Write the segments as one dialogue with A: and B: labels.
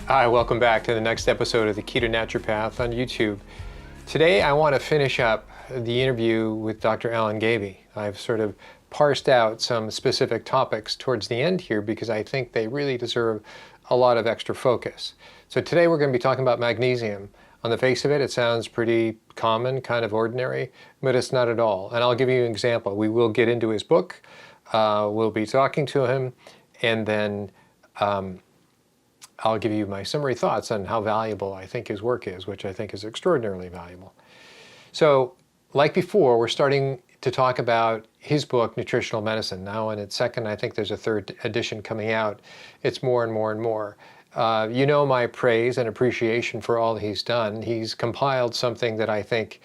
A: Hi, welcome back to the next episode of the Keto Naturopath on YouTube. Today I want to finish up the interview with Dr. Alan Gaby. I've sort of parsed out some specific topics towards the end here because I think they really deserve a lot of extra focus. So today we're going to be talking about magnesium. On the face of it, it sounds pretty common, kind of ordinary, but it's not at all. And I'll give you an example. We will get into his book, we'll be talking to him, and then I'll give you my summary thoughts on how valuable I think his work is, which I think is extraordinarily valuable. So, like before, we're starting to talk about his book, Nutritional Medicine. Now in its second, I think there's a third edition coming out. It's more and more and more. You know my praise and appreciation for all he's done. He's compiled something that I think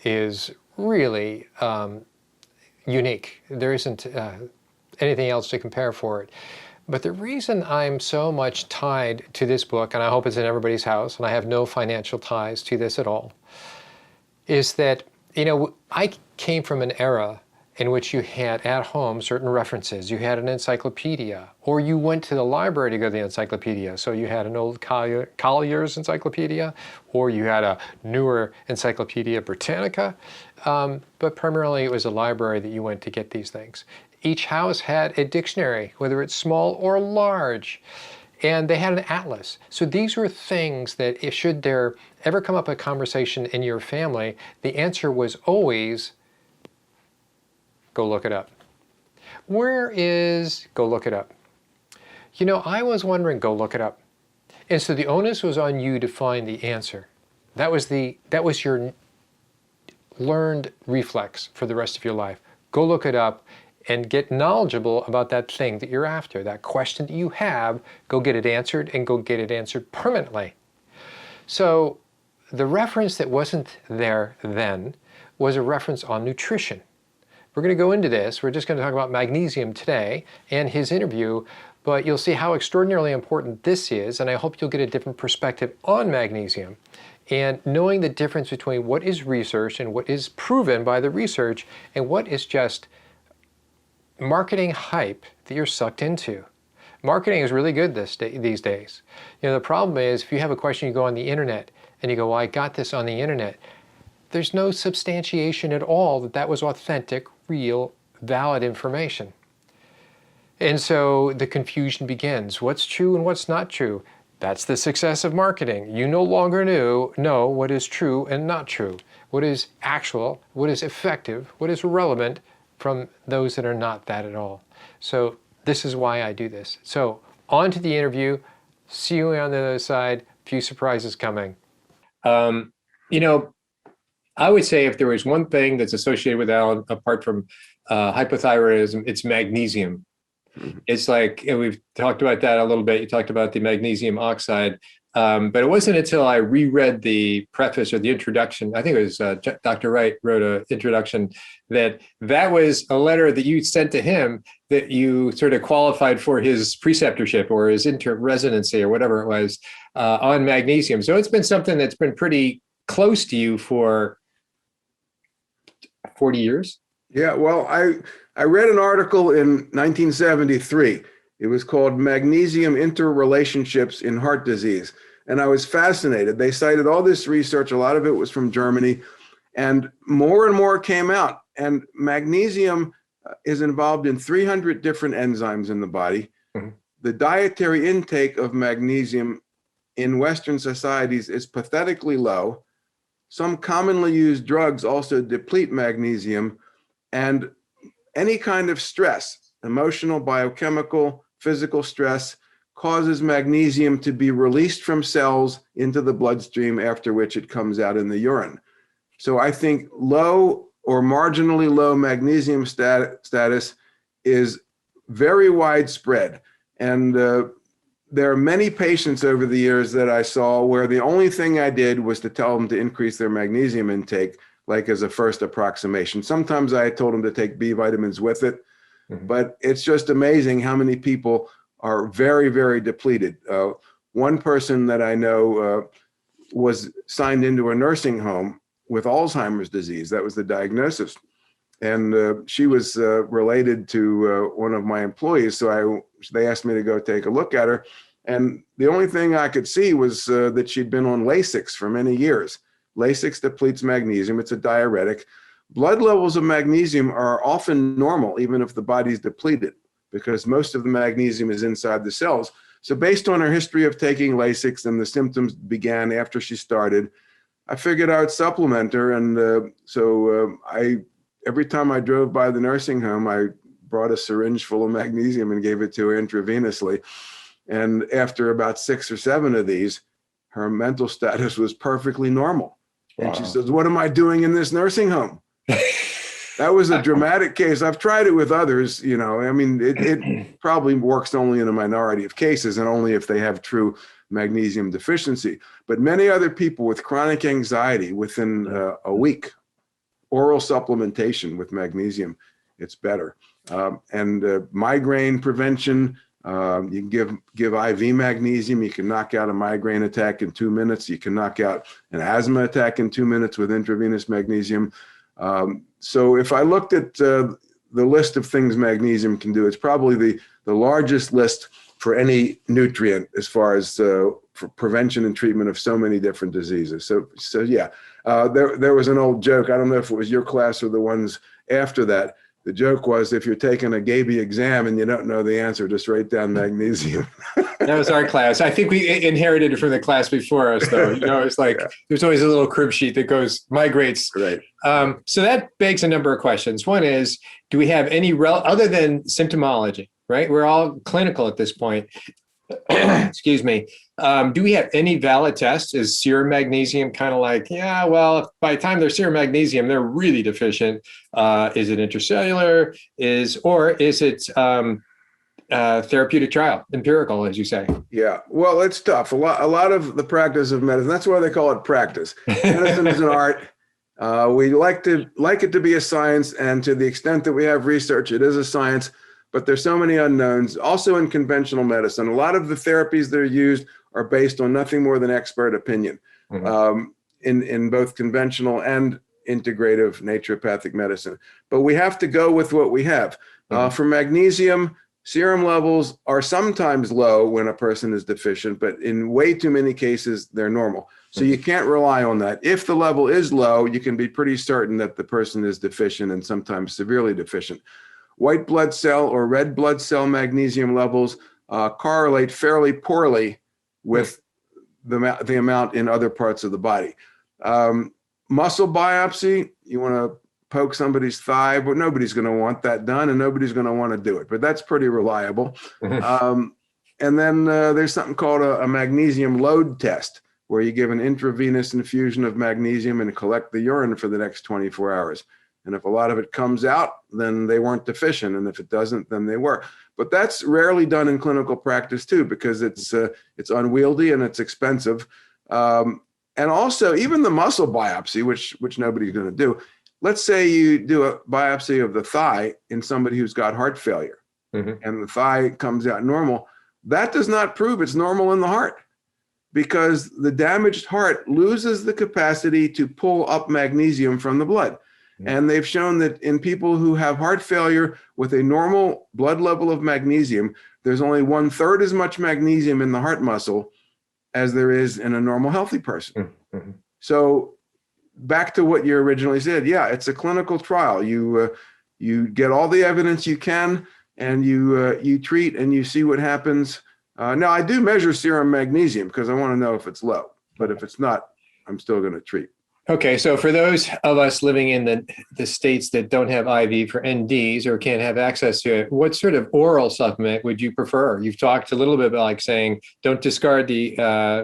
A: is really unique. There isn't anything else to compare for it. But the reason I'm so much tied to this book, and I hope it's in everybody's house, and I have no financial ties to this at all, is that, you know, I came from an era in which you had at home certain references. You had an encyclopedia, or you went to the library to go to the encyclopedia. So you had an old Collier's encyclopedia, or you had a newer Encyclopedia Britannica, but primarily it was a library that you went to get these things. Each house had a dictionary, whether it's small or large, and they had an atlas. So these were things that if should there ever come up a conversation in your family, the answer was always, go look it up. Where is, go look it up. You know, I was wondering, go look it up. And so the onus was on you to find the answer. That was your learned reflex for the rest of your life. Go look it up and get knowledgeable about that thing that you're after, that question that you have, go get it answered and go get it answered permanently. So the reference that wasn't there then was a reference on nutrition. We're going to go into this. We're just going to talk about magnesium today and his interview, but you'll see how extraordinarily important this is, and I hope you'll get a different perspective on magnesium. And knowing the difference between what is research and what is proven by the research and what is just marketing hype that you're sucked into. Marketing is really good these days. You know, the problem is if you have a question, you go on the internet and you go, well, I got this on the internet. There's no substantiation at all that that was authentic, real, valid information. And so the confusion begins. What's true and what's not true? That's the success of marketing. You no longer know what is true and not true, what is actual, what is effective, what is relevant, from those that are not that at all. So this is why I do this. So on to the interview. See you on the other side. Few surprises coming. You know, I would say if there was one thing that's associated with Alan, apart from hypothyroidism, it's magnesium. It's like, and we've talked about that a little bit. You talked about the magnesium oxide. But it wasn't until I reread the preface or the introduction, I think it was Dr. Wright wrote an introduction, that was a letter that you sent to him that you sort of qualified for his preceptorship or his residency or whatever it was on magnesium. So it's been something that's been pretty close to you for 40 years.
B: Yeah, well, I read an article in 1973. It was called Magnesium Interrelationships in Heart Disease. And I was fascinated. They cited all this research. A lot of it was from Germany. And more came out. And magnesium is involved in 300 different enzymes in the body. Mm-hmm. The dietary intake of magnesium in Western societies is pathetically low. Some commonly used drugs also deplete magnesium. And any kind of stress, emotional, biochemical, physical stress, causes magnesium to be released from cells into the bloodstream, after which it comes out in the urine. So I think low or marginally low magnesium status is very widespread. And there are many patients over the years that I saw where the only thing I did was to tell them to increase their magnesium intake, like as a first approximation. Sometimes I told them to take B vitamins with it. Mm-hmm. But it's just amazing how many people are very, very depleted. One person that I know was signed into a nursing home with Alzheimer's disease. That was the diagnosis. And she was related to one of my employees. So they asked me to go take a look at her. And the only thing I could see was that she'd been on Lasix for many years. Lasix depletes magnesium. It's a diuretic. Blood levels of magnesium are often normal, even if the body's depleted, because most of the magnesium is inside the cells. So based on her history of taking Lasix and the symptoms began after she started, I figured I would supplement her. And every time I drove by the nursing home, I brought a syringe full of magnesium and gave it to her intravenously. And after about 6 or 7 of these, her mental status was perfectly normal. And she says, "What am I doing in this nursing home?" That was a dramatic case. I've tried it with others, you know. I mean, it probably works only in a minority of cases and only if they have true magnesium deficiency. But many other people with chronic anxiety, within a week, oral supplementation with magnesium, it's better. Migraine prevention, you can give IV magnesium. You can knock out a migraine attack in 2 minutes. You can knock out an asthma attack in 2 minutes with intravenous magnesium. So if I looked at the list of things magnesium can do, it's probably the largest list for any nutrient as far as for prevention and treatment of so many different diseases. So yeah, there was an old joke. I don't know if it was your class or the ones after that. The joke was, if you're taking a Gaby exam and you don't know the answer, just write down magnesium.
C: That was our class. I think we inherited it from the class before us, though. You know, it's like there's always a little crib sheet that goes migrates.
B: Right.
C: So that begs a number of questions. One is, do we have any other than symptomology? Right, we're all clinical at this point. Excuse me. Do we have any valid tests? Is serum magnesium kind of like, yeah, well, by the time they're serum magnesium, they're really deficient? Is it intracellular? Or is it therapeutic trial, empirical, as you say?
B: Yeah, well, it's tough. A lot of the practice of medicine, that's why they call it practice. Medicine is an art. We like it to be a science, and to the extent that we have research, it is a science. But there's so many unknowns. Also in conventional medicine, a lot of the therapies that are used are based on nothing more than expert opinion. In both conventional and integrative naturopathic medicine. But we have to go with what we have. For magnesium, serum levels are sometimes low when a person is deficient, but in way too many cases, they're normal. So you can't rely on that. If the level is low, you can be pretty certain that the person is deficient, and sometimes severely deficient. White blood cell or red blood cell magnesium levels correlate fairly poorly with the amount in other parts of the body. Muscle biopsy, you want to poke somebody's thigh, but nobody's going to want that done, and nobody's going to want to do it. But that's pretty reliable. And then there's something called a magnesium load test, where you give an intravenous infusion of magnesium and collect the urine for the next 24 hours. And if a lot of it comes out, then they weren't deficient. And if it doesn't, then they were. But that's rarely done in clinical practice too, because it's unwieldy and it's expensive. And also, even the muscle biopsy, which nobody's going to do. Let's say you do a biopsy of the thigh in somebody who's got heart failure, and the thigh comes out normal. That does not prove it's normal in the heart, because the damaged heart loses the capacity to pull up magnesium from the blood. And they've shown that in people who have heart failure with a normal blood level of magnesium, there's only 1/3 as much magnesium in the heart muscle as there is in a normal healthy person. So back to what you originally said, yeah, it's a clinical trial. You get all the evidence you can, and you treat and you see what happens. Now, I do measure serum magnesium because I want to know if it's low, but if it's not, I'm still going to treat.
C: Okay, so for those of us living in the states that don't have IV for NDs or can't have access to it, what sort of oral supplement would you prefer? You've talked a little bit about like saying, don't discard the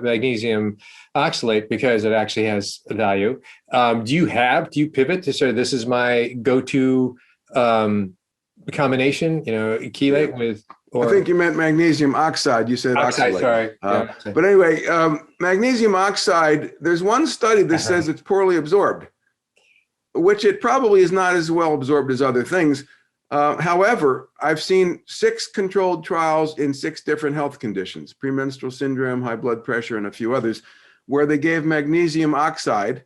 C: magnesium oxalate because it actually has value. Do you pivot to sort of, this is my go-to combination, chelate with...
B: I think you meant magnesium oxide. You said oxalate.
C: Sorry.
B: But anyway, magnesium oxide, there's one study that says it's poorly absorbed, which it probably is not as well absorbed as other things. However, I've seen 6 controlled trials in 6 different health conditions, premenstrual syndrome, high blood pressure, and a few others, where they gave magnesium oxide,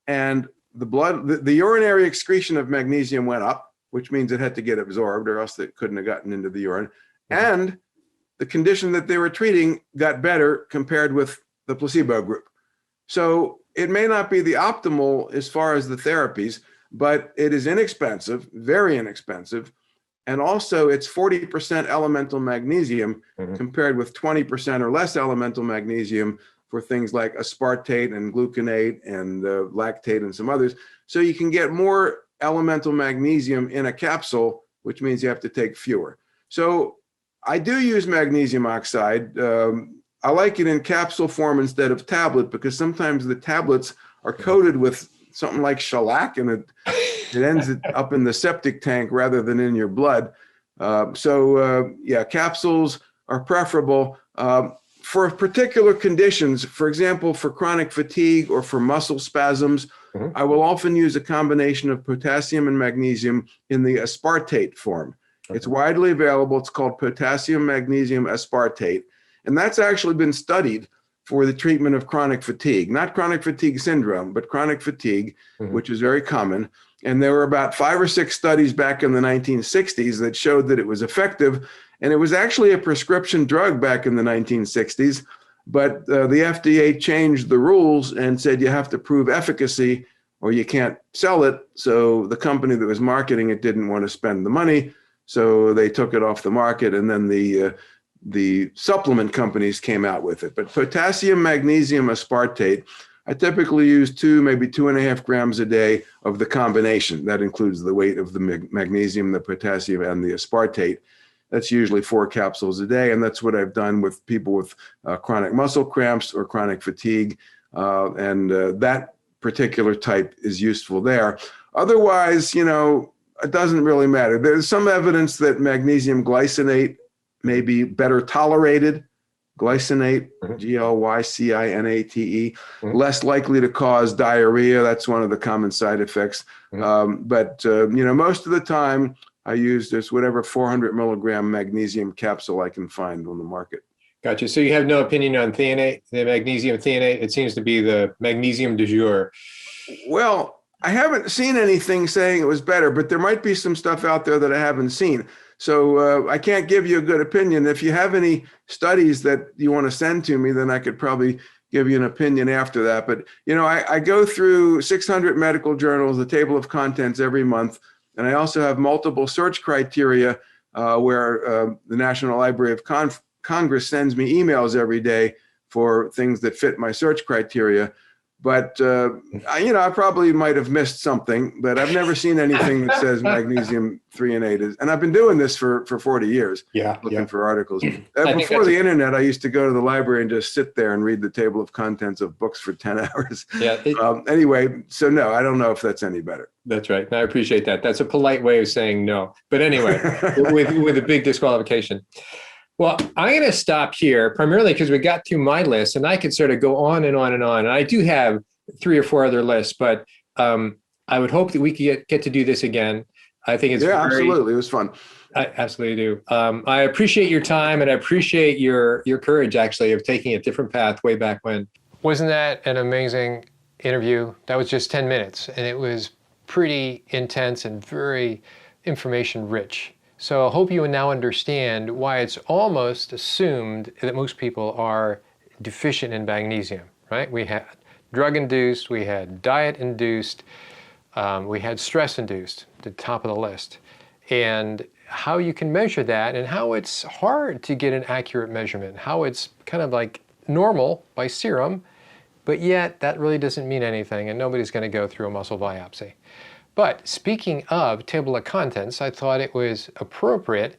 B: and the urinary excretion of magnesium went up, which means it had to get absorbed or else it couldn't have gotten into the urine. And the condition that they were treating got better compared with the placebo group. So it may not be the optimal as far as the therapies, but it is inexpensive, very inexpensive. And also it's 40% elemental magnesium compared with 20% or less elemental magnesium for things like aspartate and gluconate and lactate and some others. So you can get more elemental magnesium in a capsule, which means you have to take fewer. So I do use magnesium oxide. I like it in capsule form instead of tablet because sometimes the tablets are coated with something like shellac and it ends up in the septic tank rather than in your blood. Yeah, capsules are preferable. For particular conditions, for example, for chronic fatigue or for muscle spasms, I will often use a combination of potassium and magnesium in the aspartate form. It's widely available. It's called potassium magnesium aspartate. And that's actually been studied for the treatment of chronic fatigue, not chronic fatigue syndrome, but chronic fatigue, which is very common. And there were about 5 or 6 studies back in the 1960s that showed that it was effective. And it was actually a prescription drug back in the 1960s, but the FDA changed the rules and said you have to prove efficacy or you can't sell it. So the company that was marketing it didn't want to spend the money, so they took it off the market, and then the supplement companies came out with it. But potassium magnesium aspartate, I typically use 2, maybe 2.5 grams a day of the combination. That includes the weight of the magnesium, the potassium, and the aspartate. That's usually 4 capsules a day, and that's what I've done with people with chronic muscle cramps or chronic fatigue, and that particular type is useful there. Otherwise, it doesn't really matter. There's some evidence that magnesium glycinate may be better tolerated. Glycinate, Glycinate, less likely to cause diarrhea. That's one of the common side effects. But most of the time, I use this whatever 400 milligram magnesium capsule I can find on the market.
C: Gotcha. So you have no opinion on threonate, the magnesium threonate? It seems to be the magnesium du jour.
B: Well, I haven't seen anything saying it was better, but there might be some stuff out there that I haven't seen. So I can't give you a good opinion. If you have any studies that you want to send to me, then I could probably give you an opinion after that. But, I go through 600 medical journals, the table of contents every month. And I also have multiple search criteria where the National Library of Congress sends me emails every day for things that fit my search criteria. But, I probably might have missed something, but I've never seen anything that says magnesium threonate is. And I've been doing this for 40 years, looking for articles. Before the internet, I used to go to the library and just sit there and read the table of contents of books for 10 hours. Anyway, so no, I don't know if that's any better.
C: That's right. I appreciate that. That's a polite way of saying no. But anyway, with a big disqualification. Well, I'm going to stop here primarily because we got through my list, and I could sort of go on and on and on. And I do have 3 or 4 other lists, but I would hope that we could get to do this again. I think it's
B: absolutely. It was fun.
C: I absolutely do. I appreciate your time, and I appreciate your courage, actually, of taking a different path way back when.
A: Wasn't that an amazing interview? That was just 10 minutes, and it was pretty intense and very information rich. So I hope you now understand why it's almost assumed that most people are deficient in magnesium, right? We had drug-induced, we had diet-induced, we had stress-induced, the top of the list. And how you can measure that and how it's hard to get an accurate measurement, how it's kind of like normal by serum, but yet that really doesn't mean anything and nobody's going to go through a muscle biopsy. But speaking of table of contents, I thought it was appropriate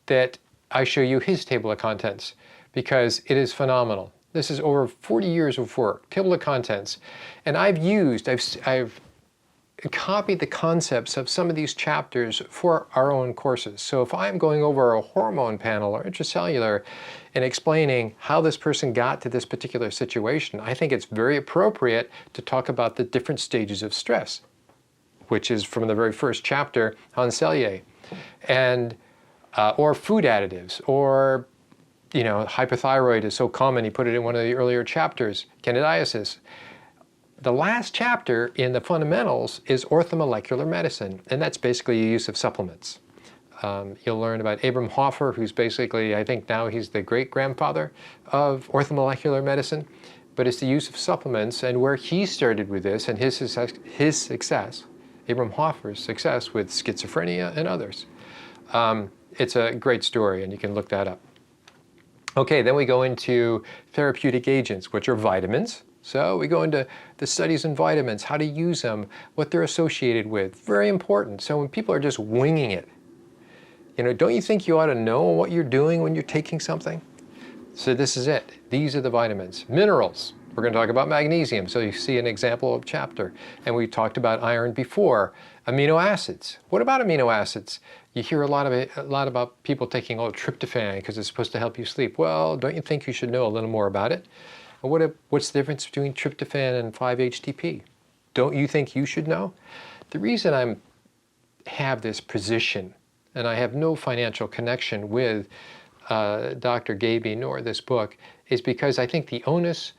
A: that I show you his table of contents because it is phenomenal. This is over 40 years of work, table of contents. And I've copied the concepts of some of these chapters for our own courses. So if I'm going over a hormone panel or intracellular and explaining how this person got to this particular situation, I think it's very appropriate to talk about the different stages of stress, which is from the very first chapter on Cellier, and or food additives, or hypothyroid is so common. He put it in one of the earlier chapters, candidiasis. The last chapter in the fundamentals is orthomolecular medicine, and that's basically the use of supplements. You'll learn about Abram Hoffer, who's basically, I think now he's the great-grandfather of orthomolecular medicine, but it's the use of supplements and where he started with this and his success, Abram Hoffer's success with schizophrenia and others. It's a great story, and you can look that up. Okay, then we go into therapeutic agents, which are vitamins. So we go into the studies in vitamins, how to use them, what they're associated with. Very important. So when people are just winging it, don't you think you ought to know what you're doing when you're taking something? So this is it. These are the vitamins. Minerals. We're going to talk about magnesium. So you see an example of chapter. And we talked about iron before. Amino acids. What about amino acids? You hear a lot about people taking tryptophan because it's supposed to help you sleep. Well, don't you think you should know a little more about it? And what's the difference between tryptophan and 5-HTP? Don't you think you should know? The reason I have this position, and I have no financial connection with Dr. Gaby nor this book, is because I think the onus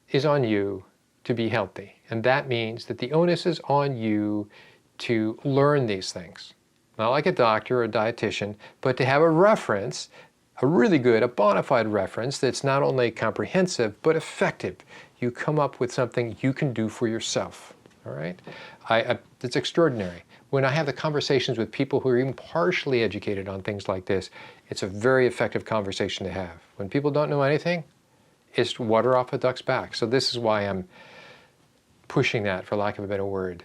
A: is on you to be healthy. And that means that the onus is on you to learn these things. Not like a doctor or a dietitian, but to have a reference, a really good, a bona fide reference that's not only comprehensive, but effective. You come up with something you can do for yourself, all right? It's extraordinary. When I have the conversations with people who are even partially educated on things like this, it's a very effective conversation to have. When people don't know anything, it's water off a duck's back. So this is why I'm pushing that, for lack of a better word.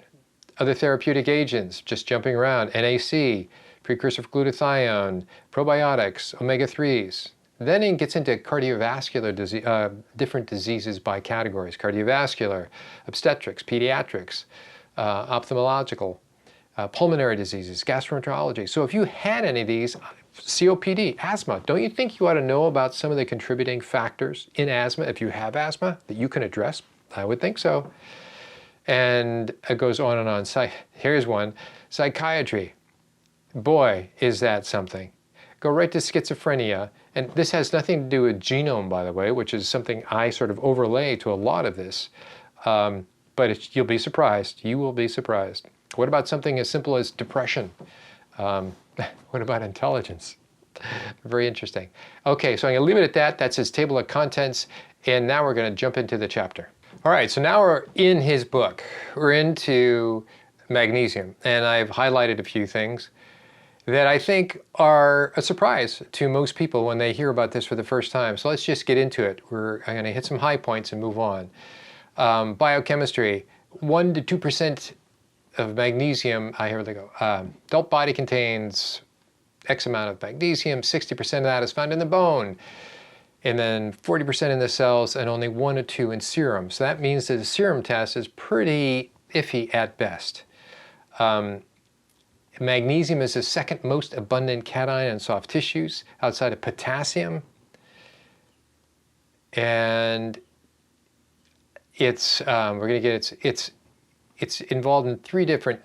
A: Other therapeutic agents, just jumping around, NAC, precursor for glutathione, probiotics, omega-3s. Then it gets into cardiovascular disease, different diseases by categories, cardiovascular, obstetrics, pediatrics, ophthalmological, pulmonary diseases, gastroenterology. So if you had any of these, COPD, asthma, don't you think you ought to know about some of the contributing factors in asthma if you have asthma that you can address? I would think so. And it goes on and on. Here's one, psychiatry. Boy, is that something. Go right to schizophrenia. And this has nothing to do with genome, by the way, which is something I sort of overlay to a lot of this. But you'll be surprised. You will be surprised. What about something as simple as depression? What about intelligence? Very interesting. Okay, so I'm going to leave it at that. That's his table of contents. And now we're going to jump into the chapter. All right, so now we're in his book. We're into magnesium. And I've highlighted a few things that I think are a surprise to most people when they hear about this for the first time. So let's just get into it. I'm going to hit some high points and move on. Biochemistry, 1 to 2% of magnesium, here they go. Adult body contains X amount of magnesium, 60% of that is found in the bone, and then 40% in the cells, and only 1 or 2 in serum. So that means that the serum test is pretty iffy at best. Magnesium is the second most abundant cation in soft tissues outside of potassium. And it's involved in 3 different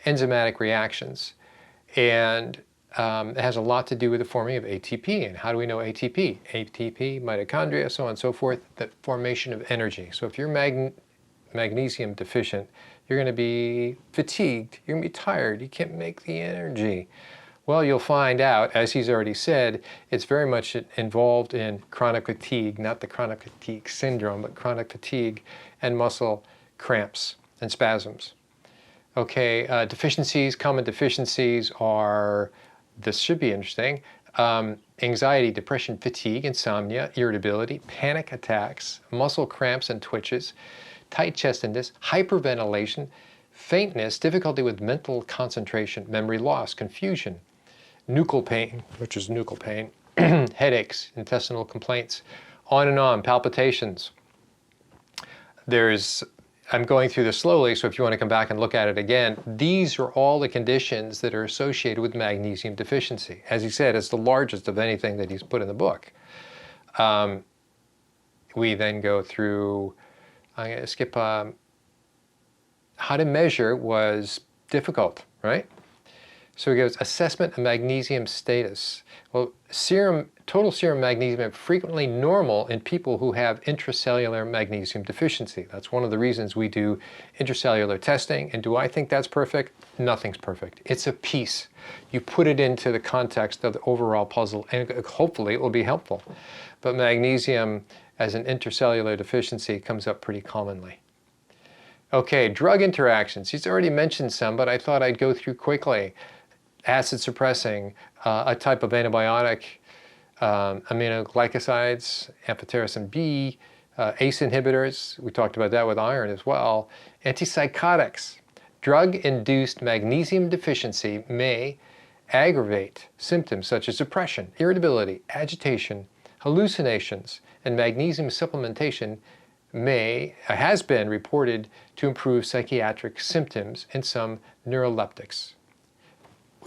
A: enzymatic reactions. And it has a lot to do with the forming of ATP. And how do we know ATP? ATP, mitochondria, so on and so forth, the formation of energy. So if you're magnesium deficient, you're going to be fatigued, you're going to be tired, you can't make the energy. Well, you'll find out, as he's already said, it's very much involved in chronic fatigue, not the chronic fatigue syndrome, but chronic fatigue and muscle cramps and spasms. Okay, deficiencies, common deficiencies are, this should be interesting, anxiety, depression, fatigue, insomnia, irritability, panic attacks, muscle cramps and twitches, tight chestedness, hyperventilation, faintness, difficulty with mental concentration, memory loss, confusion, nuchal pain, which is nuchal pain, headaches, intestinal complaints, on and on, palpitations. I'm going through this slowly, so if you want to come back and look at it again, these are all the conditions that are associated with magnesium deficiency. As he said, it's the largest of anything that he's put in the book. We then go through, I'm going to skip, how to measure was difficult, right? So he goes, assessment of magnesium status. Well, serum total serum magnesium frequently normal in people who have intracellular magnesium deficiency. That's one of the reasons we do intracellular testing. And do I think that's perfect? Nothing's perfect. It's a piece. You put it into the context of the overall puzzle, and hopefully it will be helpful. But magnesium as an intracellular deficiency comes up pretty commonly. Okay, drug interactions. He's already mentioned some, but I thought I'd go through quickly. Acid suppressing, a type of antibiotic, aminoglycosides, amphotericin B, ACE inhibitors, we talked about that with iron as well, antipsychotics. Drug-induced magnesium deficiency may aggravate symptoms such as depression, irritability, agitation, hallucinations, and magnesium supplementation has been reported to improve psychiatric symptoms in some neuroleptics.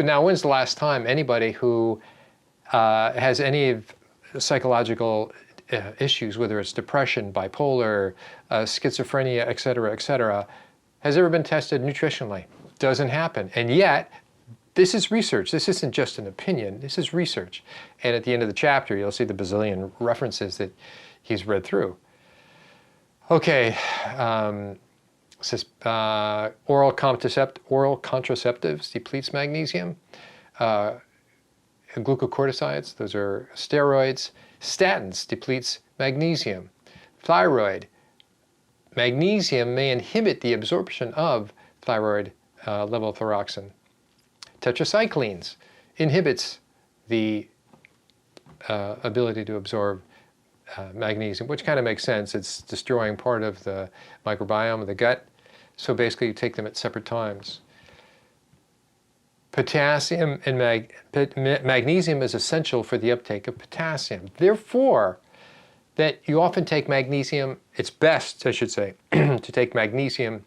A: Now, when's the last time anybody who has any psychological issues, whether it's depression, bipolar, schizophrenia, et cetera, has ever been tested nutritionally? Doesn't happen. And yet, this is research. This isn't just an opinion. This is research. And at the end of the chapter, you'll see the bazillion references that he's read through. Okay, oral contraceptives depletes magnesium. Glucocorticoids, those are steroids. Statins depletes magnesium. Thyroid. Magnesium may inhibit the absorption of thyroid levothyroxine. Tetracyclines inhibits the ability to absorb magnesium, which kind of makes sense. It's destroying part of the microbiome of the gut. So basically you take them at separate times. Potassium and magnesium is essential for the uptake of potassium. Therefore, that you often take magnesium, it's best, I should say, to take magnesium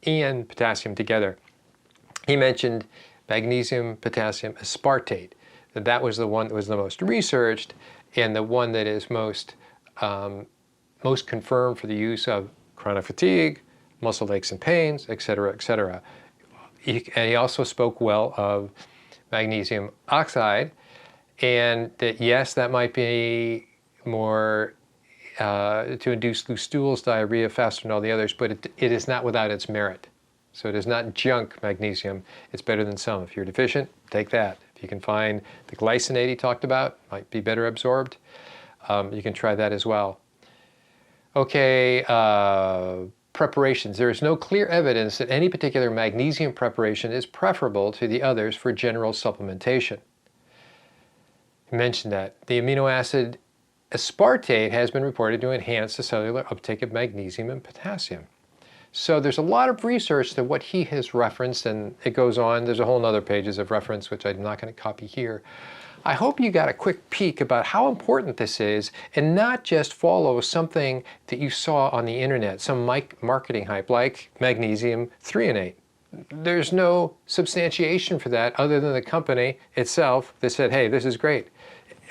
A: and potassium together. He mentioned magnesium potassium aspartate. That was the one that was the most researched and the one that is most confirmed for the use of chronic fatigue, muscle aches and pains, et cetera, and he also spoke well of magnesium oxide, and that yes, that might be more to induce loose stools, diarrhea faster than all the others, but it is not without its merit. So it is not junk magnesium. It's better than some. If you're deficient, take that. If you can find the glycinate he talked about, might be better absorbed, you can try that as well. Okay, preparations. There is no clear evidence that any particular magnesium preparation is preferable to the others for general supplementation. I mentioned that. The amino acid aspartate has been reported to enhance the cellular uptake of magnesium and potassium. So there's a lot of research that what he has referenced, and it goes on. There's a whole other pages of reference, which I'm not going to copy here. I hope you got a quick peek about how important this is, and not just follow something that you saw on the internet, some marketing hype like magnesium threonate. There's no substantiation for that other than the company itself that said, hey, this is great.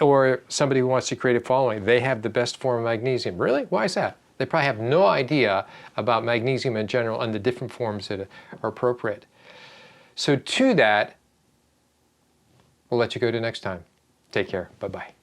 A: Or somebody who wants to create a following. They have the best form of magnesium. Really? Why is that? They probably have no idea about magnesium in general and the different forms that are appropriate. So to that, we'll let you go to next time. Take care. Bye-bye.